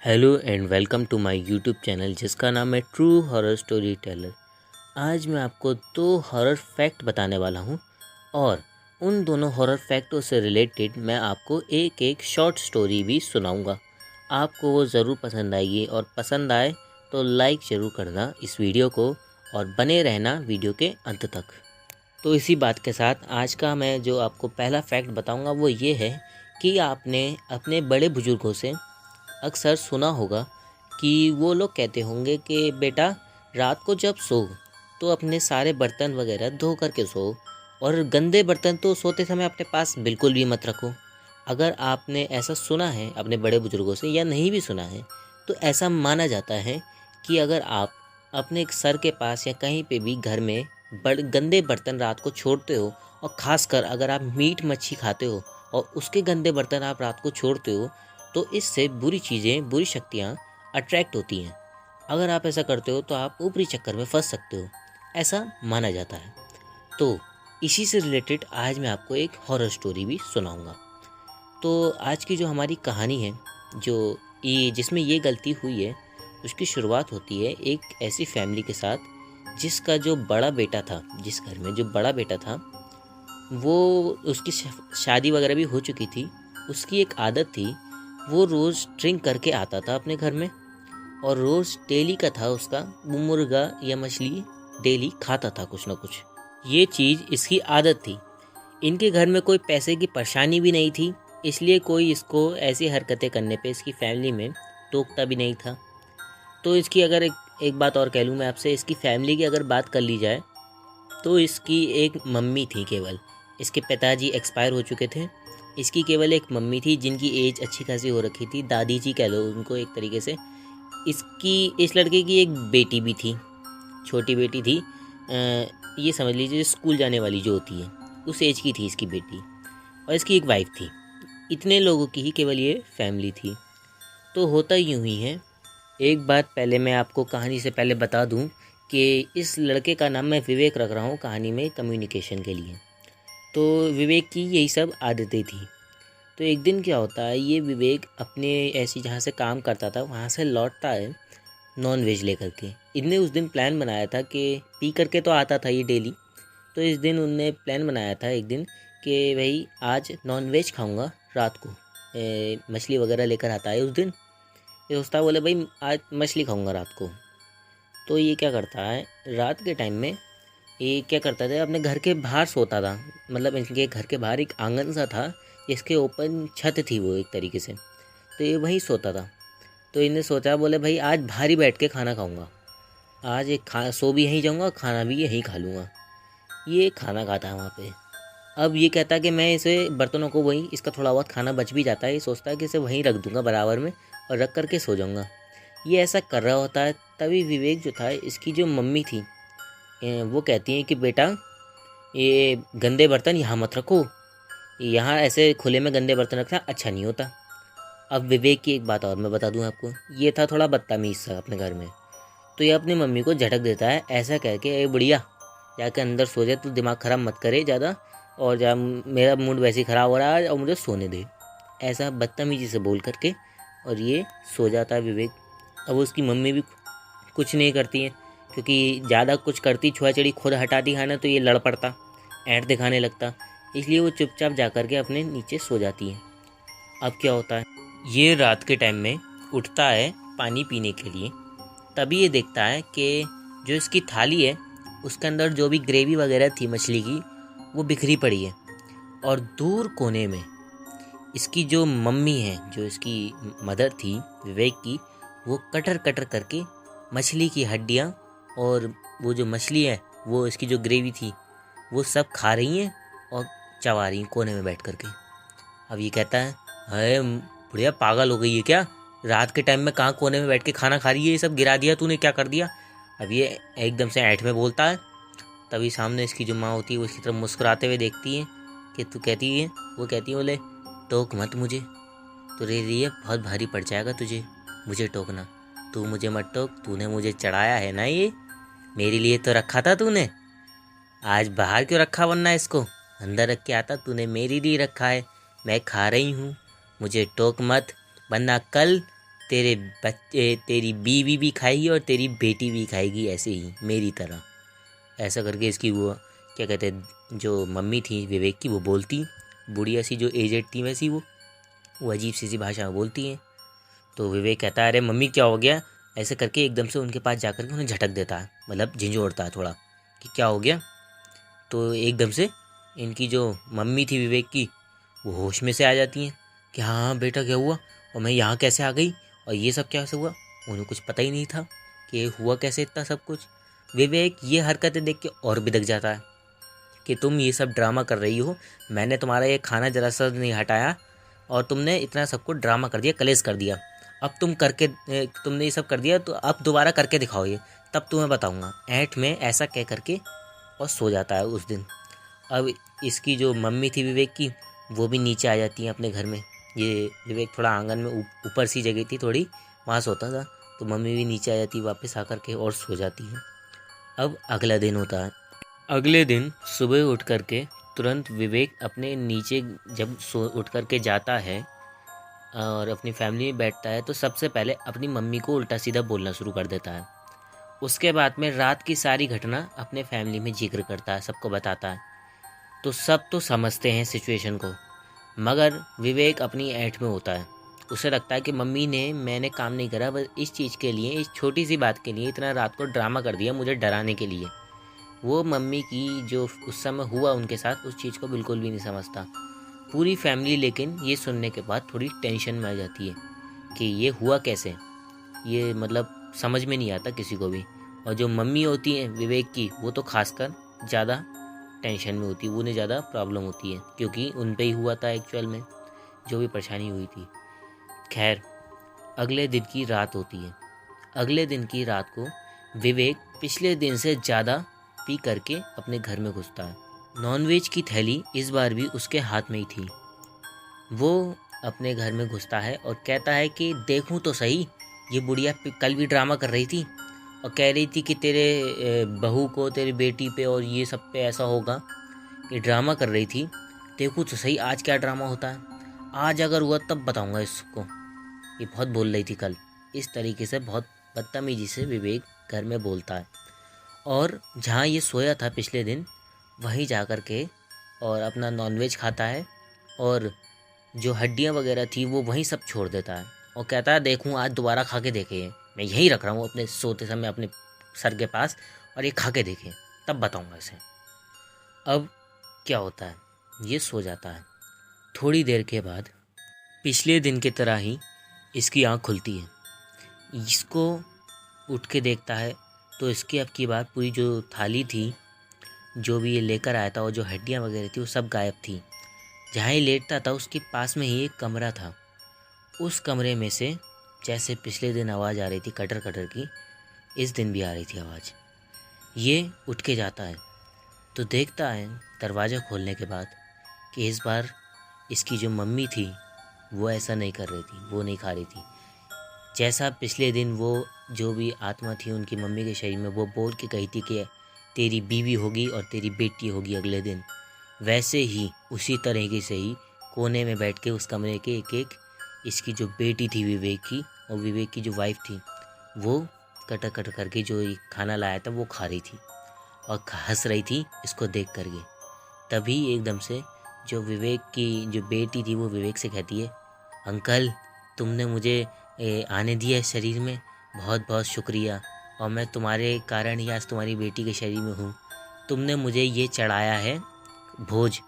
Hello and welcome to my YouTube channel जिसका नाम है ट्रू हॉरर स्टोरी टेलर। आज मैं आपको 2 हॉरर फैक्ट बताने वाला हूं और उन दोनों हॉरर फैक्टों से रिलेटेड मैं आपको एक एक शॉर्ट स्टोरी भी सुनाऊंगा। आपको वो ज़रूर पसंद आएगी और पसंद आए तो लाइक ज़रूर करना इस वीडियो को और बने रहना वीडियो के अंत तक। तो इसी बात के साथ आज का मैं जो आपको पहला फैक्ट बताऊंगा वो ये है कि आपने अपने बड़े बुजुर्गों से अक्सर सुना होगा कि वो लोग कहते होंगे कि बेटा रात को जब सो तो अपने सारे बर्तन वगैरह धो करके सो और गंदे बर्तन तो सोते समय अपने पास बिल्कुल भी मत रखो। अगर आपने ऐसा सुना है अपने बड़े बुजुर्गों से या नहीं भी सुना है तो ऐसा माना जाता है कि अगर आप अपने सर के पास या कहीं पे भी घर में गंदे बर्तन रात को छोड़ते हो और ख़ासकर अगर आप मीट मच्छी खाते हो और उसके गंदे बर्तन आप रात को छोड़ते हो तो इससे बुरी चीज़ें बुरी शक्तियाँ अट्रैक्ट होती हैं। अगर आप ऐसा करते हो तो आप ऊपरी चक्कर में फंस सकते हो, ऐसा माना जाता है। तो इसी से रिलेटेड आज मैं आपको एक हॉरर स्टोरी भी सुनाऊंगा। तो आज की जो हमारी कहानी है जो ये जिसमें ये गलती हुई है उसकी शुरुआत होती है एक ऐसी फैमिली के साथ जिसका जो बड़ा बेटा था, जिस घर में जो बड़ा बेटा था वो उसकी शादी वगैरह भी हो चुकी थी। उसकी एक आदत थी, वो रोज़ ड्रिंक करके आता था अपने घर में और रोज़ डेली का था उसका, वो मुर्गा या मछली डेली खाता था कुछ ना कुछ। ये चीज़ इसकी आदत थी। इनके घर में कोई पैसे की परेशानी भी नहीं थी, इसलिए कोई इसको ऐसी हरकतें करने पे इसकी फैमिली में टोकता भी नहीं था। तो इसकी अगर एक बात और कह लूँ मैं आपसे, इसकी फैमिली की अगर बात कर ली जाए तो इसकी एक मम्मी थी केवल। इसके पिताजी एक्सपायर हो चुके थे। इसकी केवल एक मम्मी थी जिनकी एज अच्छी खासी हो रखी थी, दादी जी कह लो उनको एक तरीके से। इस लड़के की एक बेटी भी थी, छोटी बेटी थी। ये समझ लीजिए स्कूल जाने वाली जो होती है उस एज की थी इसकी बेटी, और इसकी एक वाइफ थी। इतने लोगों की ही केवल ये फैमिली थी। तो होता यूँ ही है। एक बात पहले मैं आपको कहानी से पहले बता दूं कि इस लड़के का नाम मैं विवेक रख रहा हूँ कहानी में कम्युनिकेशन के लिए। तो विवेक की यही सब आदतें थी। तो एक दिन क्या होता है, ये विवेक अपने ऐसी जहाँ से काम करता था वहाँ से लौटता है नॉन वेज लेकर के। इनने उस दिन प्लान बनाया था कि पी करके तो आता था ये डेली, तो इस दिन उनने प्लान बनाया था एक दिन कि भाई आज नॉन वेज खाऊँगा रात को। मछली वगैरह लेकर आता है उस दिन। ये सोचता बोले भाई आज मछली खाऊँगा रात को। तो ये क्या करता है, रात के टाइम में ये क्या करता था, अपने घर के बाहर सोता था। मतलब इनके घर के बाहर एक आंगन सा था जिसके ओपन छत थी वो एक तरीके से, तो ये वहीं सोता था। तो इन्हें सोचा बोले भाई आज बाहर ही बैठ के खाना खाऊंगा, आज एक सो भी यहीं जाऊंगा, खाना भी यहीं खा लूँगा। ये खाना खाता है वहाँ पे। अब ये कहता है कि मैं इसे बर्तनों को वहीं, इसका थोड़ा बहुत खाना बच भी जाता है, ये सोचता है कि इसे वहीं रख दूँगा बराबर में और रख करके सो जाऊँगा। ये ऐसा कर रहा होता है, तभी विवेक जो था, इसकी जो मम्मी थी वो कहती हैं कि बेटा ये गंदे बर्तन यहाँ मत रखो, यहाँ ऐसे खुले में गंदे बर्तन रखना अच्छा नहीं होता। अब विवेक की एक बात और मैं बता दूँ आपको, ये था थोड़ा बदतमीज़ सा अपने घर में। तो ये अपनी मम्मी को झटक देता है ऐसा कह के, ए बुढ़िया जाकर अंदर सो जाए, तू दिमाग ख़राब मत करे ज़्यादा, और जब मेरा मूड वैसे ही ख़राब हो रहा है और मुझे सोने दे, ऐसा बदतमीज़ी से बोल करके और ये सो जाता है विवेक। अब उसकी मम्मी भी कुछ नहीं करती है, क्योंकि ज़्यादा कुछ करती छुआछड़ी खुद हटाती खाना तो ये लड़ पड़ता, ऐंठ दिखाने लगता, इसलिए वो चुपचाप जा कर के अपने नीचे सो जाती है। अब क्या होता है, ये रात के टाइम में उठता है पानी पीने के लिए। तभी ये देखता है कि जो इसकी थाली है उसके अंदर जो भी ग्रेवी वगैरह थी मछली की वो बिखरी पड़ी है, और दूर कोने में इसकी जो मम्मी है, जो इसकी मदर थी विवेक की, वो कटर कटर करके मछली की हड्डियाँ और वो जो मछली है वो इसकी जो ग्रेवी थी वो सब खा रही हैं और चबा रही हैं कोने में बैठ करके। अब ये कहता है, अरे बुढ़िया पागल हो गई है क्या, रात के टाइम में कहाँ कोने में बैठ के खाना खा रही है, ये सब गिरा दिया तूने, क्या कर दिया। अब ये एकदम से ऐंठ में बोलता है। तभी सामने इसकी जो माँ होती है वो इसकी तरफ मुस्कुराते हुए देखती है कि तू कहती है, वो कहती है बोले टोक मत मुझे, तेरे लिए बहुत भारी पड़ जाएगा तुझे मुझे टोकना, तू मुझे मत टोक, तूने मुझे चढ़ाया है ना, ये मेरे लिए तो रखा था तूने, आज बाहर क्यों रखा, वरना इसको अंदर रख के आता, तूने मेरे लिए रखा है, मैं खा रही हूँ, मुझे टोक मत, वरना कल तेरे बच्चे, तेरी बीवी भी खाएगी और तेरी बेटी भी खाएगी ऐसे ही मेरी तरह। ऐसा करके इसकी वो क्या कहते हैं, जो मम्मी थी विवेक की, वो बोलती, बुढ़िया सी जो एजेड थी वैसी वो अजीब सी भाषा में बोलती हैं। तो विवेक कहता है अरे मम्मी क्या हो गया, ऐसे करके एकदम से उनके पास जाकर के उन्हें झटक देता है, मतलब झिंझोड़ता है थोड़ा कि क्या हो गया। तो एकदम से इनकी जो मम्मी थी विवेक की, वो होश में से आ जाती हैं कि हाँ हाँ बेटा क्या हुआ, और मैं यहाँ कैसे आ गई, और ये सब कैसे हुआ। उन्हें कुछ पता ही नहीं था कि हुआ कैसे इतना सब कुछ। विवेक ये हरकतें देख के और बिदक जाता है कि तुम ये सब ड्रामा कर रही हो, मैंने तुम्हारा ये खाना जरा सा नहीं हटाया और तुमने इतना सबको ड्रामा कर दिया, कलेश कर दिया। अब तुमने ये सब कर दिया तो अब दोबारा करके दिखाओ ये, तब तुम्हें बताऊंगा। ऐंठ में ऐसा कह करके और सो जाता है उस दिन। अब इसकी जो मम्मी थी विवेक की, वो भी नीचे आ जाती है अपने घर में। ये विवेक थोड़ा आंगन में ऊपर सी जगह थी थोड़ी, वहाँ सोता था, तो मम्मी भी नीचे आ जाती है वापस आकर के और सो जाती है। अब अगला दिन होता है। अगले दिन सुबह उठ करके तुरंत विवेक अपने नीचे जब उठ करके जाता है और अपनी फैमिली में बैठता है, तो सबसे पहले अपनी मम्मी को उल्टा सीधा बोलना शुरू कर देता है। उसके बाद में रात की सारी घटना अपने फैमिली में जिक्र करता है, सबको बताता है। तो सब तो समझते हैं सिचुएशन को, मगर विवेक अपनी ऐंठ में होता है। उसे लगता है कि मम्मी ने, मैंने काम नहीं करा, बस इस चीज़ के लिए, इस छोटी सी बात के लिए इतना रात को ड्रामा कर दिया मुझे डराने के लिए। वो मम्मी की जो उस समय हुआ उनके साथ, उस चीज़ को बिल्कुल भी नहीं समझता। पूरी फैमिली लेकिन ये सुनने के बाद थोड़ी टेंशन में आ जाती है कि ये हुआ कैसे, ये मतलब समझ में नहीं आता किसी को भी। और जो मम्मी होती है विवेक की, वो तो खासकर ज़्यादा टेंशन में होती है, उन्हें ज़्यादा प्रॉब्लम होती है क्योंकि उन पे ही हुआ था एक्चुअल में जो भी परेशानी हुई थी। खैर, अगले दिन की रात होती है। अगले दिन की रात को विवेक पिछले दिन से ज़्यादा पी करके अपने घर में घुसता है। नॉनवेज की थैली इस बार भी उसके हाथ में ही थी। वो अपने घर में घुसता है और कहता है कि देखूं तो सही, ये बुढ़िया कल भी ड्रामा कर रही थी और कह रही थी कि तेरे बहू को, तेरी बेटी पे और ये सब पे ऐसा होगा, ये ड्रामा कर रही थी। देखूं तो सही आज क्या ड्रामा होता है, आज अगर हुआ तब बताऊंगा इसको, ये बहुत बोल रही थी कल। इस तरीके से बहुत बदतमीजी से विवेक घर में बोलता है और जहाँ ये सोया था पिछले दिन, वहीं जा कर के और अपना नॉनवेज खाता है और जो हड्डियाँ वगैरह थी वो वहीं सब छोड़ देता है और कहता है देखूँ आज दोबारा खा के देखे, मैं यहीं रख रहा हूँ अपने सोते समय अपने सर के पास, और ये खा के देखे तब बताऊँगा इसे। अब क्या होता है, ये सो जाता है। थोड़ी देर के बाद पिछले दिन की तरह ही इसकी आँख खुलती है। इसको उठ के देखता है तो इसकी अब की बार पूरी जो थाली थी, जो भी ये लेकर आया था और जो हड्डियाँ वगैरह थी वो सब गायब थी। जहाँ ही लेटता था उसके पास में ही एक कमरा था। उस कमरे में से जैसे पिछले दिन आवाज़ आ रही थी कटर कटर की, इस दिन भी आ रही थी आवाज़। ये उठ के जाता है तो देखता है दरवाज़ा खोलने के बाद कि इस बार इसकी जो मम्मी थी वो ऐसा नहीं कर रही थी, वो नहीं खा रही थी। जैसा पिछले दिन वो जो भी आत्मा थी उनकी मम्मी के शरीर में, वो बोल के गई थी कि तेरी बीवी होगी और तेरी बेटी होगी अगले दिन, वैसे ही उसी तरीके से ही कोने में बैठ के उस कमरे के एक एक इसकी जो बेटी थी विवेक की और विवेक की जो वाइफ थी, वो कटर कटर करके जो खाना लाया था वो खा रही थी और हंस रही थी इसको देख करके। तभी एकदम से जो विवेक की जो बेटी थी वो विवेक से कहती है, अंकल तुमने मुझे आने दिया इस शरीर में, बहुत बहुत शुक्रिया, और मैं तुम्हारे कारण ही आज तुम्हारी बेटी के शरीर में हूँ। तुमने मुझे ये चढ़ाया है भोज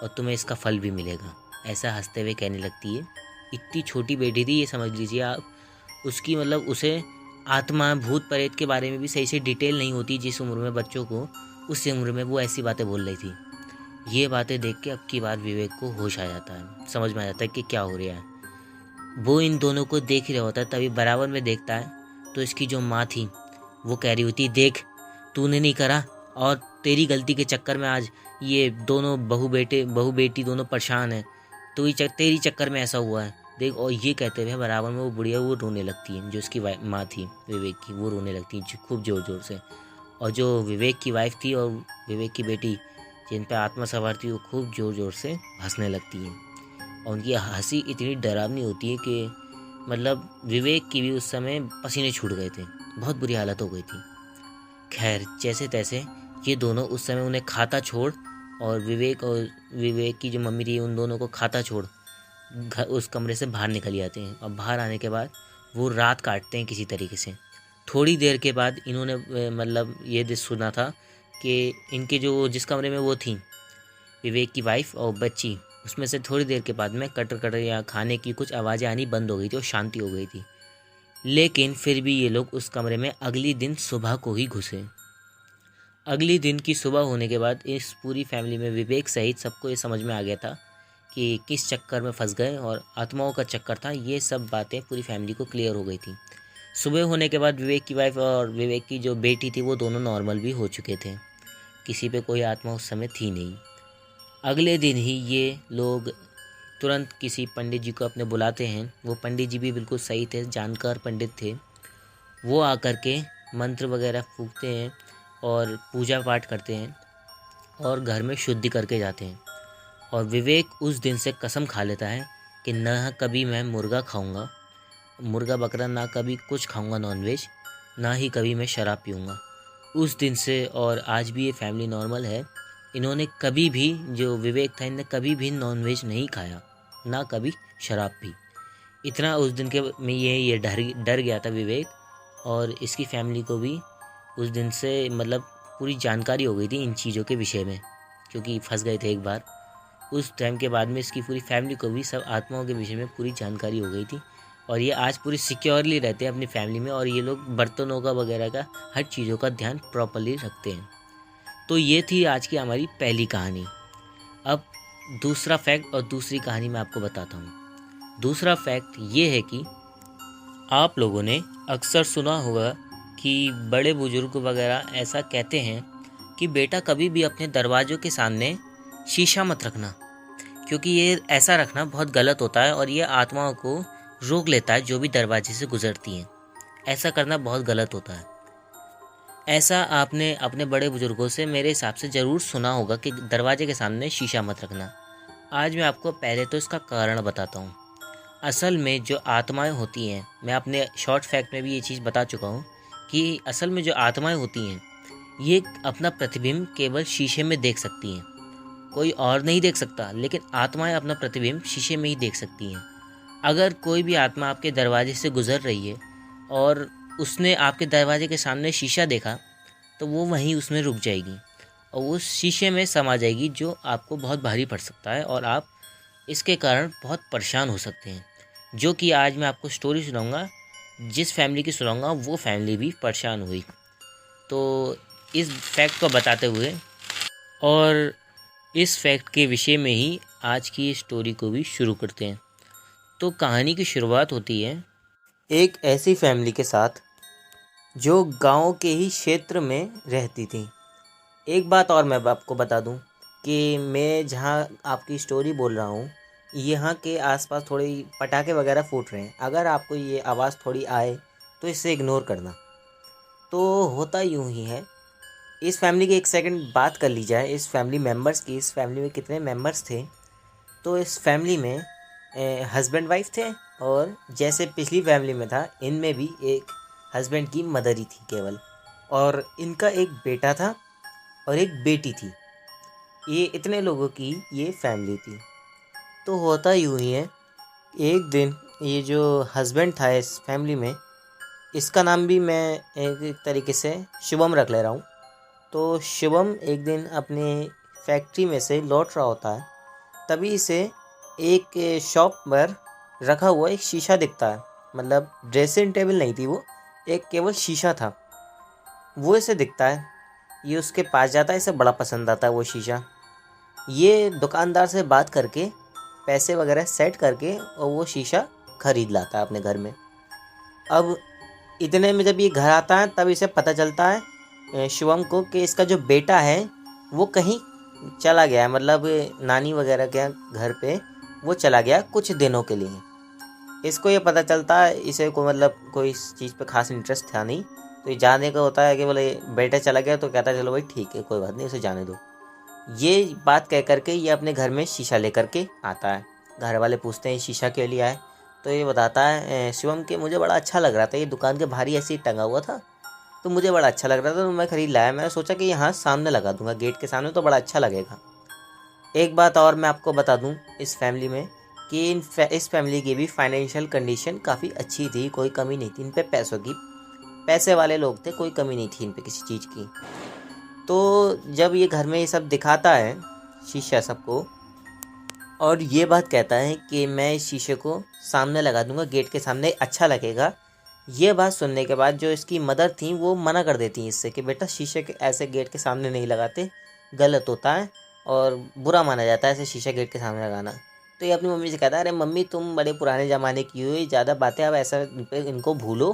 और तुम्हें इसका फल भी मिलेगा। ऐसा हंसते हुए कहने लगती है। इतनी छोटी बेटी थी, ये समझ लीजिए आप, उसकी मतलब उसे आत्मा भूत प्रेत के बारे में भी सही से डिटेल नहीं होती। जिस उम्र में बच्चों को, उस उम्र में वो ऐसी बातें बोल रही थी। ये बातें देख के अब की बार विवेक को होश आ जाता है, समझ में आ जाता है कि क्या हो रहा है। वो इन दोनों को देख ही रहा होता है, तभी बराबर में देखता है तो इसकी जो माँ थी वो कह रही होती, देख तूने नहीं करा और तेरी गलती के चक्कर में आज ये दोनों बहू बेटी दोनों परेशान हैं, तो तेरी चक्कर में ऐसा हुआ है देख। और ये कहते हुए बराबर में वो बुढ़िया वो रोने लगती है, जो उसकी माँ थी विवेक की, वो रोने लगती है खूब ज़ोर ज़ोर से। और जो विवेक की वाइफ थी और विवेक की बेटी जिन पर आत्मा सवार थी, वो खूब ज़ोर ज़ोर से हंसने लगती है। और उनकी हंसी इतनी डरावनी होती है कि मतलब विवेक की भी उस समय पसीने छूट गए थे, बहुत बुरी हालत हो गई थी। खैर जैसे तैसे ये दोनों उस समय उन्हें खाता छोड़ और विवेक की जो मम्मी थी उन दोनों को खाता छोड़ घर उस कमरे से बाहर निकल जाते हैं। और बाहर आने के बाद वो रात काटते हैं किसी तरीके से। थोड़ी देर के बाद इन्होंने मतलब ये सुना था कि इनके जो जिस कमरे में वो थी विवेक की वाइफ और बच्ची, उसमें से थोड़ी देर के बाद में कटर कटर या खाने की कुछ आवाज़ें आनी बंद हो गई थी और शांति हो गई थी। लेकिन फिर भी ये लोग उस कमरे में अगली दिन सुबह को ही घुसे। अगली दिन की सुबह होने के बाद इस पूरी फैमिली में विवेक सहित सबको ये समझ में आ गया था कि किस चक्कर में फंस गए और आत्माओं का चक्कर था। ये सब बातें पूरी फैमिली को क्लियर हो गई थी। सुबह होने के बाद विवेक की वाइफ और विवेक की जो बेटी थी वो दोनों नॉर्मल भी हो चुके थे। किसी पे कोई आत्मा उस समय थी नहीं। अगले दिन ही ये लोग तुरंत किसी पंडित जी को अपने बुलाते हैं। वो पंडित जी भी बिल्कुल सही थे, जानकार पंडित थे। वो आकर के मंत्र वगैरह फूंकते हैं और पूजा पाठ करते हैं और घर में शुद्धि करके जाते हैं। और विवेक उस दिन से कसम खा लेता है कि न कभी मैं मुर्गा खाऊंगा, मुर्गा बकरा, ना कभी कुछ खाऊंगा नॉनवेज, ना ही कभी मैं शराब पीऊँगा। उस दिन से और आज भी ये फैमिली नॉर्मल है। इन्होंने कभी भी, जो विवेक था, इन्होंने कभी भी नॉनवेज नहीं खाया, ना कभी शराब पी। इतना उस दिन के में ये डर गया था विवेक, और इसकी फैमिली को भी उस दिन से मतलब पूरी जानकारी हो गई थी इन चीज़ों के विषय में, क्योंकि फंस गए थे एक बार। उस टाइम के बाद में इसकी पूरी फैमिली को भी सब आत्माओं के विषय में पूरी जानकारी हो गई थी। और ये आज पूरी सिक्योरली रहते हैं अपनी फैमिली में, और ये लोग बर्तनों का वगैरह का हर चीज़ों का ध्यान प्रॉपरली रखते हैं। तो ये थी आज की हमारी पहली कहानी। अब दूसरा फैक्ट और दूसरी कहानी मैं आपको बताता हूँ। दूसरा फैक्ट ये है कि आप लोगों ने अक्सर सुना होगा कि बड़े बुजुर्ग वगैरह ऐसा कहते हैं कि बेटा कभी भी अपने दरवाज़ों के सामने शीशा मत रखना, क्योंकि ये ऐसा रखना बहुत गलत होता है और ये आत्माओं को रोक लेता है जो भी दरवाजे से गुजरती हैं। ऐसा करना बहुत गलत होता है। ऐसा आपने अपने बड़े बुजुर्गों से मेरे हिसाब से ज़रूर सुना होगा कि दरवाजे के सामने शीशा मत रखना। आज मैं आपको पहले तो इसका कारण बताता हूँ। असल में जो आत्माएं होती हैं, मैं अपने शॉर्ट फैक्ट में भी ये चीज़ बता चुका हूँ कि असल में जो आत्माएं होती हैं ये अपना प्रतिबिंब केवल शीशे में देख सकती हैं, कोई और नहीं देख सकता। लेकिन आत्माएं अपना प्रतिबिंब शीशे में ही देख सकती हैं। अगर कोई भी आत्मा आपके दरवाजे से गुजर रही है और उसने आपके दरवाजे के सामने शीशा देखा, तो वो वहीं उसमें रुक जाएगी और वो शीशे में समा जाएगी, जो आपको बहुत भारी पड़ सकता है और आप इसके कारण बहुत परेशान हो सकते हैं। जो कि आज मैं आपको स्टोरी सुनाऊंगा, जिस फैमिली की सुनाऊंगा वो फैमिली भी परेशान हुई। तो इस फैक्ट को बताते हुए और इस फैक्ट के विषय में ही आज की स्टोरी को भी शुरू करते हैं। तो कहानी की शुरुआत होती है एक ऐसी फैमिली के साथ जो गांव के ही क्षेत्र में रहती थी। एक बात और मैं आपको बता दूं कि मैं जहां आपकी स्टोरी बोल रहा हूं, यहाँ के आसपास थोड़े पटाखे वगैरह फूट रहे हैं। अगर आपको ये आवाज़ थोड़ी आए तो इसे इग्नोर करना। तो होता यूँ ही है। इस फैमिली की एक सेकंड बात कर ली जाए, इस फैमिली मेम्बर्स की। इस फैमिली में कितने मेम्बर्स थे? तो इस फैमिली में हस्बैंड वाइफ थे, और जैसे पिछली फैमिली में था, इनमें भी एक हस्बैंड की मदर ही थी केवल, और इनका एक बेटा था और एक बेटी थी। ये इतने लोगों की ये फैमिली थी। तो होता यूँ ही है, एक दिन ये जो हस्बैंड था इस फैमिली में, इसका नाम भी मैं एक तरीके से शुभम रख ले रहा हूँ। तो शुभम एक दिन अपने फैक्ट्री में से लौट रहा होता है, तभी इसे एक शॉप पर रखा हुआ एक शीशा दिखता है। मतलब ड्रेसिंग टेबल नहीं थी वो, एक केवल शीशा था। वो इसे दिखता है, ये उसके पास जाता है, इसे बड़ा पसंद आता है वो शीशा। ये दुकानदार से बात करके पैसे वगैरह सेट करके और वो शीशा खरीद लाता है अपने घर में। अब इतने में जब ये घर आता है तब इसे पता चलता है शिवम को कि इसका जो बेटा है वो कहीं चला गया है, मतलब नानी वगैरह के घर पे वो चला गया कुछ दिनों के लिए। इसको ये पता चलता है, इसे को मतलब कोई इस चीज़ पे खास इंटरेस्ट था नहीं, तो ये जाने का होता है कि बोले बेटा चला गया, तो कहता है चलो भाई ठीक है कोई बात नहीं, उसे जाने दो। ये बात कह करके ये अपने घर में शीशा लेकर के आता है। घर वाले पूछते हैं शीशा क्यों लिया है? तो ये बताता है शिवम कि मुझे बड़ा अच्छा लग रहा था, ये दुकान के बाहर ही ऐसे ही टंगा हुआ था तो मुझे बड़ा अच्छा लग रहा था तो मैं ख़रीद लाया। मैंने सोचा कि यहाँ सामने लगा दूंगा, गेट के सामने, तो बड़ा अच्छा लगेगा। एक बात और मैं आपको बता दूं इस फैमिली में कि इस फैमिली की भी फाइनेंशियल कंडीशन काफ़ी अच्छी थी, कोई कमी नहीं थी इन पे पैसों की। पैसे वाले लोग थे, कोई कमी नहीं थी इन पे किसी चीज़ की। तो जब ये घर में ये सब दिखाता है शीशा सबको, और ये बात कहता है कि मैं इस शीशे को सामने लगा दूंगा, गेट के सामने, अच्छा लगेगा। ये बात सुनने के बाद जो इसकी मदर थी वो मना कर देती हैं इससे कि बेटा शीशे के ऐसे गेट के सामने नहीं लगाते, गलत होता है और बुरा माना जाता है ऐसे शीशा गेट के सामने लगाना। तो ये अपनी मम्मी से कहता है, अरे मम्मी तुम बड़े पुराने ज़माने की हो, ज़्यादा बातें अब ऐसा इनको भूलो,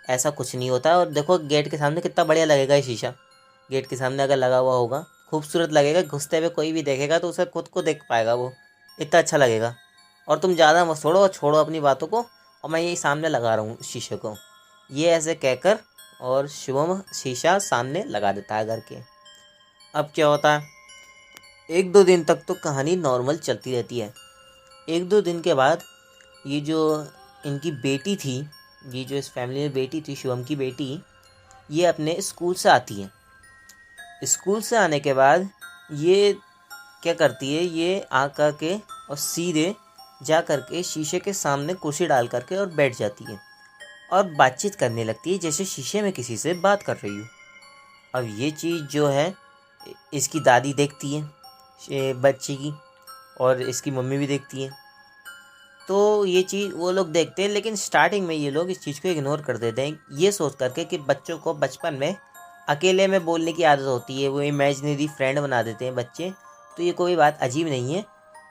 ऐसा कुछ नहीं होता। और देखो गेट के सामने कितना बढ़िया लगेगा ये शीशा, गेट के सामने अगर लगा हुआ होगा खूबसूरत लगेगा, घुसते हुए कोई भी देखेगा तो उसे खुद को देख पाएगा, वो इतना अच्छा लगेगा। और तुम ज़्यादा मत छोड़ो और छोड़ो अपनी बातों को, और मैं यही सामने लगा रहा हूँ शीशे को। ये ऐसे कहकर और शिवम शीशा सामने लगा देता है घर के। अब क्या होता है, 1-2 दिन तक तो कहानी नॉर्मल चलती रहती है। 1-2 दिन के बाद ये जो इनकी बेटी थी, ये जो इस फैमिली में बेटी थी, शिवम की बेटी, ये अपने स्कूल से आती है। स्कूल से आने के बाद ये क्या करती है, ये आ कर के और सीधे जा कर के शीशे के सामने कुर्सी डाल करके और बैठ जाती है और बातचीत करने लगती है जैसे शीशे में किसी से बात कर रही हो। अब ये चीज़ जो है इसकी दादी देखती है बच्ची की, और इसकी मम्मी भी देखती है। तो ये चीज़ वो लोग देखते हैं, लेकिन स्टार्टिंग में ये लोग इस चीज़ को इग्नोर कर देते हैं, ये सोच करके कि बच्चों को बचपन में अकेले में बोलने की आदत होती है, वो इमेजिनरी फ्रेंड बना देते हैं बच्चे, तो ये कोई बात अजीब नहीं है।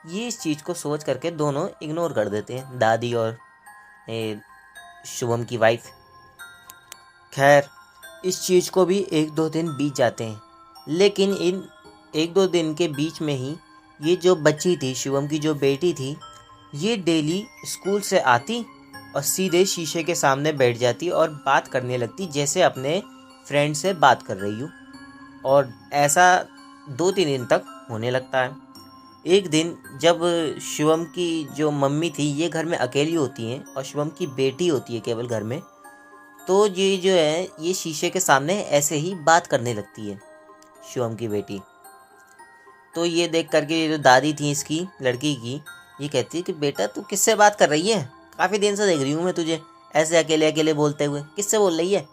ये इस चीज़ को सोच करके दोनों इग्नोर कर देते हैं, दादी और शुभम की वाइफ। खैर इस चीज़ को भी 1-2 दिन बीत जाते हैं, लेकिन इन 1-2 दिन के बीच में ही ये जो बच्ची थी, शिवम की जो बेटी थी, ये डेली स्कूल से आती और सीधे शीशे के सामने बैठ जाती और बात करने लगती जैसे अपने फ्रेंड से बात कर रही हूँ। और ऐसा 2-3 दिन तक होने लगता है। एक दिन जब शिवम की जो मम्मी थी ये घर में अकेली होती हैं और शिवम की बेटी होती है केवल घर में, तो ये जो है ये शीशे के सामने ऐसे ही बात करने लगती है शिवम की बेटी। तो ये देख करके ये जो दादी थी इसकी लड़की की, ये कहती है कि बेटा तू किससे बात कर रही है, काफ़ी दिन से देख रही हूँ मैं तुझे ऐसे अकेले अकेले बोलते हुए, किससे बोल रही है।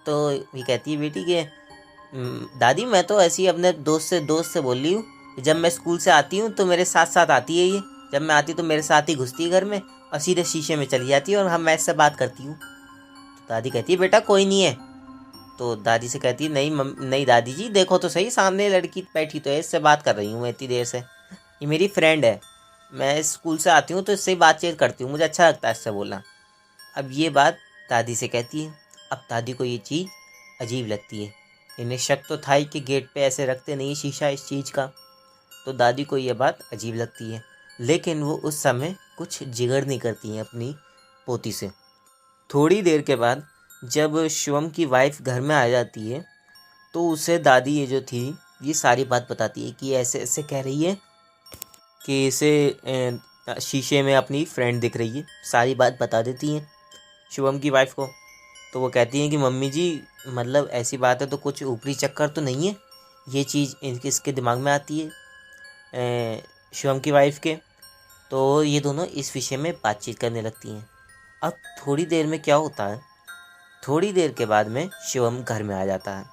तो ये कहती है बेटी कि दादी मैं तो ऐसे ही अपने दोस्त से बोल रही हूँ, जब मैं स्कूल से आती हूँ तो मेरे साथ साथ आती है ये, जब मैं आती तो मेरे साथ ही घुसती है घर में और सीधे शीशे में चली जाती है और हम मैं इससे बात करती हूँ। तो दादी कहती है बेटा कोई नहीं है। तो दादी से कहती है नहीं दादी जी देखो तो सही, सामने लड़की बैठी तो है, इससे बात कर रही हूँ मैं इतनी देर से, ये मेरी फ्रेंड है, मैं स्कूल से आती हूँ तो इससे बातचीत करती हूँ, मुझे अच्छा लगता है इससे बोलना। अब ये बात दादी से कहती है। अब दादी को ये चीज़ अजीब लगती है, इन्हें शक तो था ही कि गेट पे ऐसे रखते नहीं शीशा इस चीज़ का, तो दादी को ये बात अजीब लगती है, लेकिन वो उस समय कुछ जिगर नहीं करती हैं अपनी पोती से। थोड़ी देर के बाद जब शिवम की वाइफ घर में आ जाती है तो उसे दादी ये जो थी ये सारी बात बताती है कि ऐसे ऐसे कह रही है कि इसे शीशे में अपनी फ्रेंड दिख रही है, सारी बात बता देती हैं शिवम की वाइफ को। तो वो कहती हैं कि मम्मी जी मतलब ऐसी बात है तो कुछ ऊपरी चक्कर तो नहीं है, ये चीज़ इसके दिमाग में आती है शिवम की वाइफ के। तो ये दोनों इस विषय में बातचीत करने लगती हैं। अब थोड़ी देर में क्या होता है, थोड़ी देर के बाद में शिवम घर में आ जाता है।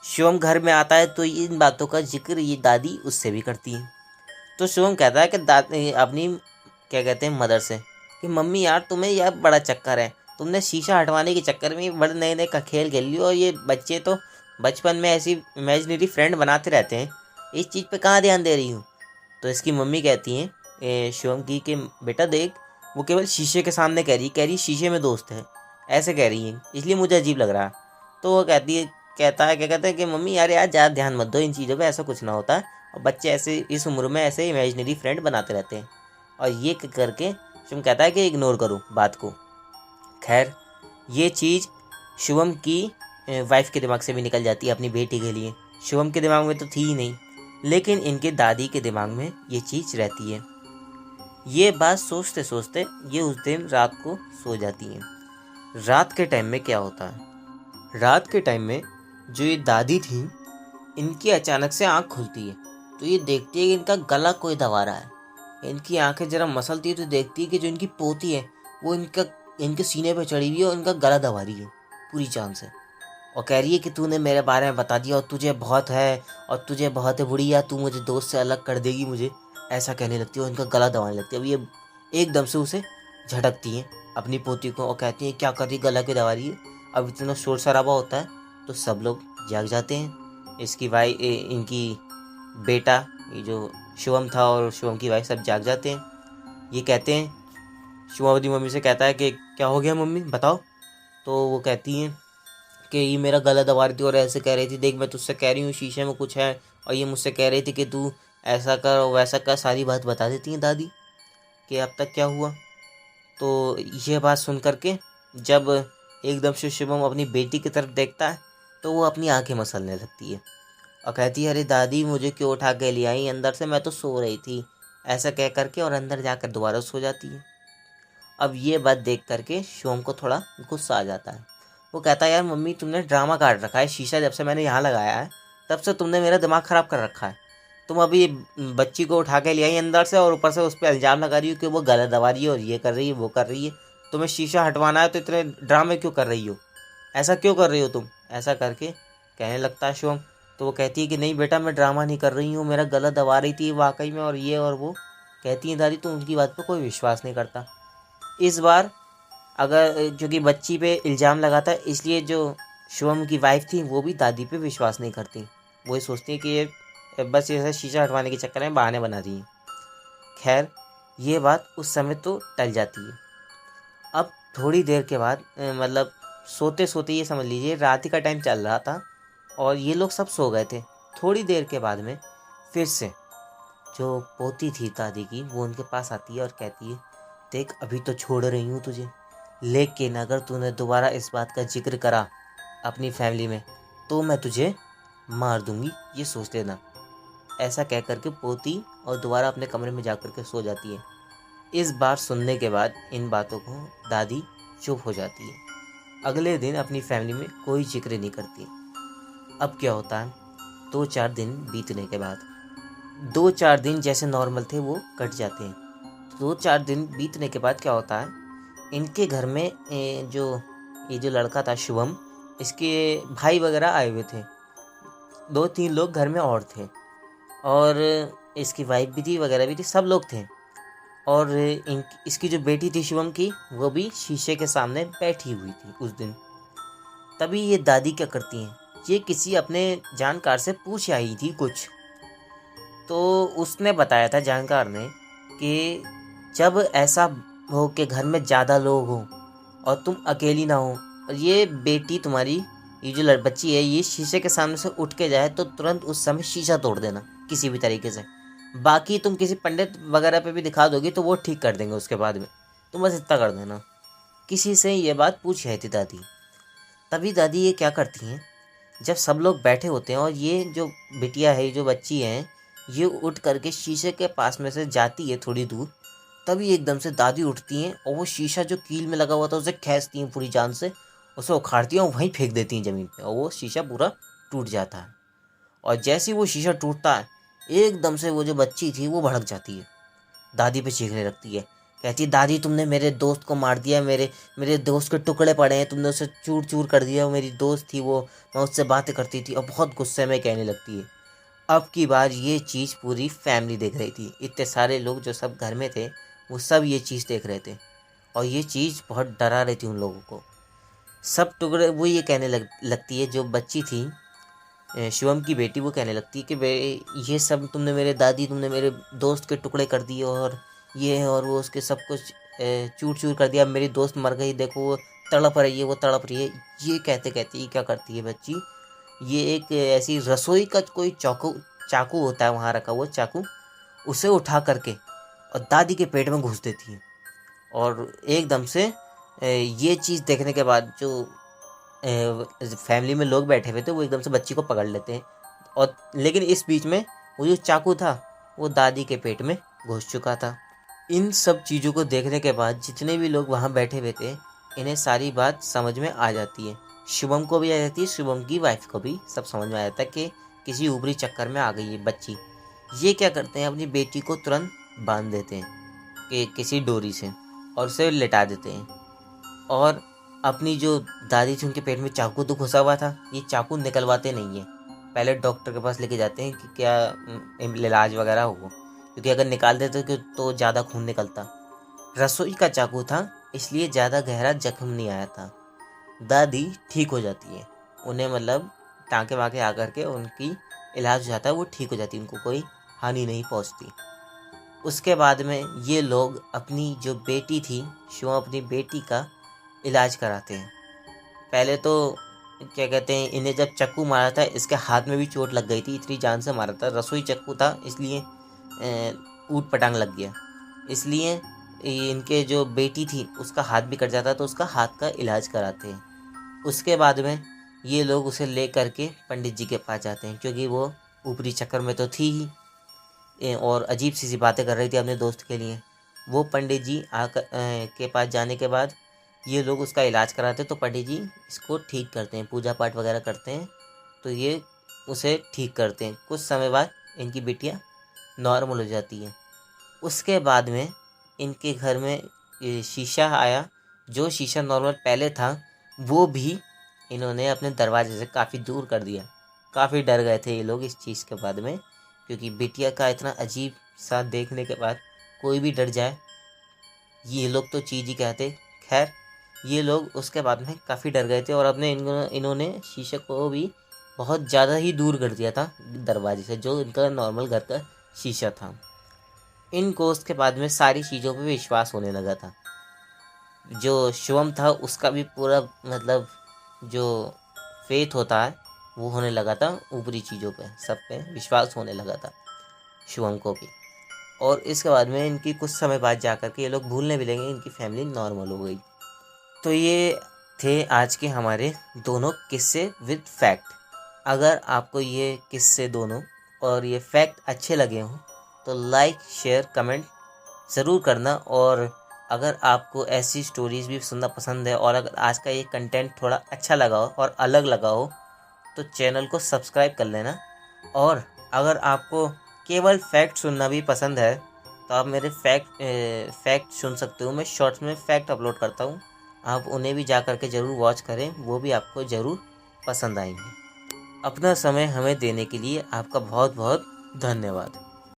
शिवम घर में आता है तो इन बातों का जिक्र ये दादी उससे भी करती है। तो शिवम कहता है कि अपनी क्या कहते हैं मदर से कि मम्मी यार तुम्हें यार बड़ा चक्कर है, तुमने शीशा हटवाने के चक्कर में बड़े नए नए का खेल खेल लियो और ये बच्चे तो बचपन में ऐसी इमेजिनरी फ्रेंड बनाते रहते हैं, इस चीज़ पे कहाँ ध्यान दे रही हूँ। तो इसकी मम्मी कहती हैं शिवम की कि बेटा देख वो केवल शीशे के सामने कह रही शीशे में दोस्त है, ऐसे कह रही है, इसलिए मुझे अजीब लग रहा है। तो वो कहता है क्या कहते हैं कि मम्मी यार ज़्यादा ध्यान मत दो इन चीज़ों पे, ऐसा कुछ ना होता है और बच्चे ऐसे इस उम्र में ऐसे इमेजिनरी फ्रेंड बनाते रहते हैं। और ये करके शिवम कहता है कि इग्नोर करो बात को। खैर ये चीज़ शिवम की वाइफ के दिमाग से भी निकल जाती है अपनी बेटी के लिए, शिवम के दिमाग में तो थी ही नहीं, लेकिन इनके दादी के दिमाग में ये चीज़ रहती है। ये बात सोचते सोचते ये उस दिन रात को सो जाती हैं। रात के टाइम में क्या होता है, रात के टाइम में जो ये दादी थी, इनकी अचानक से आँख खुलती है। तो ये देखती है कि इनका गला कोई दबा रहा है। इनकी आंखें जरा मसलती है तो देखती है कि जो इनकी पोती है वो इनके सीने पे चढ़ी हुई है और इनका गला दबा रही है पूरी जान से, और कह रही है कि तूने मेरे बारे में बता दिया और तुझे बहुत है, और तुझे बहुत है बुढ़िया, तू मुझे दोस्त से अलग कर देगी मुझे, ऐसा कहने लगती है और इनका गला दबाने लगती है। अब ये एकदम से उसे झटकती हैं अपनी पोती को और कहती हैं क्या कर रही, गला क्यों दबा रही है। अब इतना शोर शराबा होता है तो सब लोग जाग जाते हैं। इसकी भाई इनकी बेटा ये जो शिवम था और शिवम की वाइफ सब जाग जाते हैं। ये कहते हैं, शिवम अपनी मम्मी से कहता है कि क्या हो गया मम्मी बताओ। तो वो कहती हैं कि ये मेरा गला दबा रही थी और ऐसे कह रही थी, देख मैं तुझसे कह रही हूँ शीशे में कुछ है, और ये मुझसे कह रही थी कि तू ऐसा कर और वैसा कर, सारी बात बता देती हैं दादी कि अब तक क्या हुआ। तो ये बात सुन करके जब एकदम से शिवम अपनी बेटी की तरफ देखता है तो वो अपनी आंखें मसलने लगती है और कहती है अरे दादी मुझे क्यों उठा के ले आई अंदर से, मैं तो सो रही थी, ऐसा कह करके और अंदर जाकर दोबारा सो जाती है। अब ये बात देख करके शिवम को थोड़ा गुस्सा आ जाता है। वो कहता है यार मम्मी तुमने ड्रामा काट रखा है, शीशा जब से मैंने यहाँ लगाया है तब से तुमने मेरा दिमाग ख़राब कर रखा है। तुम अभी बच्ची को उठा के ले आई अंदर से और ऊपर से उस पर इल्ज़ाम लगा रही हो कि वो गला दबा रही है और ये कर रही है वो कर रही है। तुम्हें शीशा हटवाना है तो इतने ड्रामे क्यों कर रही हो, ऐसा क्यों कर रही हो तुम, ऐसा करके कहने लगता है शिवम। तो वो कहती है कि नहीं बेटा मैं ड्रामा नहीं कर रही हूँ, मेरा गला दबा रही थी वाकई में, और ये और वो। कहती है दादी तो उनकी बात पर कोई विश्वास नहीं करता। इस बार अगर जो कि बच्ची पे इल्ज़ाम लगाता है, इसलिए जो शिवम की वाइफ थी वो भी दादी पे विश्वास नहीं करती। वो ये सोचती है कि ये बस ये शीशा हटवाने के चक्कर में बहाने बना रही है। खैर ये बात उस समय तो टल जाती है। अब थोड़ी देर के बाद मतलब सोते सोते ये समझ लीजिए रात ही का टाइम चल रहा था और ये लोग सब सो गए थे। थोड़ी देर के बाद में फिर से जो पोती थी दादी की वो उनके पास आती है और कहती है देख अभी तो छोड़ रही हूँ तुझे, लेकिन अगर तूने दोबारा इस बात का जिक्र करा अपनी फैमिली में तो मैं तुझे मार दूंगी, ये सोच लेना। ऐसा कह करके पोती और दोबारा अपने कमरे में जा कर के सो जाती है। इस बार सुनने के बाद इन बातों को दादी चुप हो जाती है। अगले दिन अपनी फैमिली में कोई जिक्र नहीं करती। अब क्या होता है, 2-4 दिन बीतने के बाद 2-4 दिन जैसे नॉर्मल थे वो कट जाते हैं। 2-4 दिन बीतने के बाद क्या होता है, इनके घर में ये जो लड़का था शिवम, इसके भाई वगैरह आए हुए थे। 2-3 लोग घर में और थे और इसकी वाइफ भी थी वगैरह भी थी, सब लोग थे। और इसकी जो बेटी थी शिवम की वो भी शीशे के सामने बैठी हुई थी उस दिन। तभी ये दादी क्या करती हैं, ये किसी अपने जानकार से पूछ आई थी कुछ। तो उसने बताया था जानकार ने कि जब ऐसा हो कि घर में ज़्यादा लोग हों और तुम अकेली ना हो और ये बेटी तुम्हारी ये जो बच्ची है ये शीशे के सामने से उठ के जाए तो तुरंत उस समय शीशा तोड़ देना किसी भी तरीके से। बाकी तुम किसी पंडित वगैरह पे भी दिखा दोगी तो वो ठीक कर देंगे उसके बाद में, तुम बस इतना कर देना। किसी से ये बात पूछ रही थी दादी। तभी दादी ये क्या करती हैं, जब सब लोग बैठे होते हैं और ये जो बिटिया है जो बच्ची है ये उठ करके शीशे के पास में से जाती है थोड़ी दूर, तभी एकदम से दादी उठती हैं और वो शीशा जो कील में लगा हुआ था उसे खींचती हैं पूरी जान से, उसे उखाड़ती हैं और वहीं फेंक देती हैं ज़मीन पे और वो शीशा पूरा टूट जाता है। और जैसे ही वो शीशा टूटता है एकदम से वो जो बच्ची थी वो भड़क जाती है, दादी पे चीखने लगती है। कहती है दादी तुमने मेरे दोस्त को मार दिया, मेरे दोस्त के टुकड़े पड़े हैं, तुमने उसे चूर चूर कर दिया, वो मेरी दोस्त थी, वो मैं उससे बातें करती थी, और बहुत गुस्से में कहने लगती है। अब की बार ये चीज़ पूरी फैमिली देख रही थी, इतने सारे लोग जो सब घर में थे वो सब ये चीज़ देख रहे थे और ये चीज़ बहुत डरा रही थी उन लोगों को। सब टुकड़े वो ये कहने लगती है, जो बच्ची थी शिवम की बेटी, वो कहने लगती है कि ये सब तुमने मेरे दोस्त के टुकड़े कर दिए और ये है और वो उसके सब कुछ चूर चूर कर दिया, मेरी दोस्त मर गई, देखो वो तड़प रही है वो तड़प रही है। ये कहते कहते ये क्या करती है बच्ची, ये एक ऐसी रसोई का कोई चाकू होता है वहाँ रखा हुआ चाकू, उसे उठा करके और दादी के पेट में घुस देती है। और एकदम से ये चीज़ देखने के बाद जो फैमिली में लोग बैठे हुए थे वो एकदम से बच्ची को पकड़ लेते हैं, और लेकिन इस बीच में वो जो चाकू था वो दादी के पेट में घुस चुका था। इन सब चीज़ों को देखने के बाद जितने भी लोग वहाँ बैठे हुए थे, इन्हें सारी बात समझ में आ जाती है। शुभम को भी आ जाती है, शुभम की वाइफ को भी सब समझ में आ जाता है कि किसी ऊपरी चक्कर में आ गई है बच्ची। ये क्या करते हैं, अपनी बेटी को तुरंत बांध देते हैं कि किसी डोरी से और उसे लिटा देते हैं। और अपनी जो दादी थी उनके पेट में चाकू तो घुसा हुआ था, ये चाकू निकलवाते नहीं है, पहले डॉक्टर के पास लेके जाते हैं कि क्या इलाज वगैरह हो, क्योंकि अगर निकाल देते तो ज़्यादा खून निकलता। रसोई का चाकू था इसलिए ज़्यादा गहरा जख्म नहीं आया था। दादी ठीक हो जाती है, उन्हें मतलब टाँके वाँके आकर के उनकी इलाज हो जाता है, वो ठीक हो जाती है, उनको कोई हानि नहीं पहुंचती। उसके बाद में ये लोग अपनी जो बेटी थी, शिवम अपनी बेटी का इलाज कराते हैं। पहले तो क्या कहते हैं, इन्हें जब चाकू मारा था इसके हाथ में भी चोट लग गई थी, इतनी जान से मारा था। रसोई चाकू था इसलिए ऊट पटांग लग गया, इसलिए इनके जो बेटी थी उसका हाथ भी कट जाता तो उसका हाथ का इलाज कराते हैं। उसके बाद में ये लोग उसे ले करके पंडित जी के पास जाते हैं, क्योंकि वो ऊपरी चक्कर में तो थी ही और अजीब सी बातें कर रही थी अपने दोस्त के लिए। वो पंडित जी के पास जाने के बाद ये लोग उसका इलाज कराते तो पंडित जी इसको ठीक करते हैं, पूजा पाठ वगैरह करते हैं, तो ये उसे ठीक करते हैं। कुछ समय बाद इनकी बिटिया नॉर्मल हो जाती है। उसके बाद में इनके घर में ये शीशा आया, जो शीशा नॉर्मल पहले था वो भी इन्होंने अपने दरवाजे से काफ़ी दूर कर दिया। काफ़ी डर गए थे ये लोग इस चीज़ के बाद में, क्योंकि बिटिया का इतना अजीब सा देखने के बाद कोई भी डर जाए, ये लोग तो चीज़ ही कहते। खैर ये लोग उसके बाद में काफ़ी डर गए थे और अपने इन्होंने शीशे को भी बहुत ज़्यादा ही दूर कर दिया था दरवाजे से, जो इनका नॉर्मल घर का शीशा था। इनको उसके बाद में सारी चीज़ों पे विश्वास होने लगा था। जो शिवम था उसका भी पूरा मतलब जो फेथ होता है वो होने लगा था, ऊपरी चीज़ों पे सब पे विश्वास होने लगा था शिवम को भी। और इसके बाद में इनकी कुछ समय बाद जा कर के ये लोग भूलने भी लगे, इनकी फैमिली नॉर्मल हो गई। तो ये थे आज के हमारे दोनों किस्से विद फैक्ट। अगर आपको ये किस्से दोनों और ये फैक्ट अच्छे लगे हों तो लाइक शेयर कमेंट ज़रूर करना। और अगर आपको ऐसी स्टोरीज़ भी सुनना पसंद है और अगर आज का ये कंटेंट थोड़ा अच्छा लगा हो और अलग लगा हो तो चैनल को सब्सक्राइब कर लेना। और अगर आपको केवल फैक्ट सुनना भी पसंद है तो आप मेरे फैक्ट सुन सकते हो। मैं शॉर्ट्स में फैक्ट अपलोड करता हूँ, आप उन्हें भी जा कर के ज़रूर वॉच करें, वो भी आपको ज़रूर पसंद आएंगे। अपना समय हमें देने के लिए आपका बहुत बहुत धन्यवाद।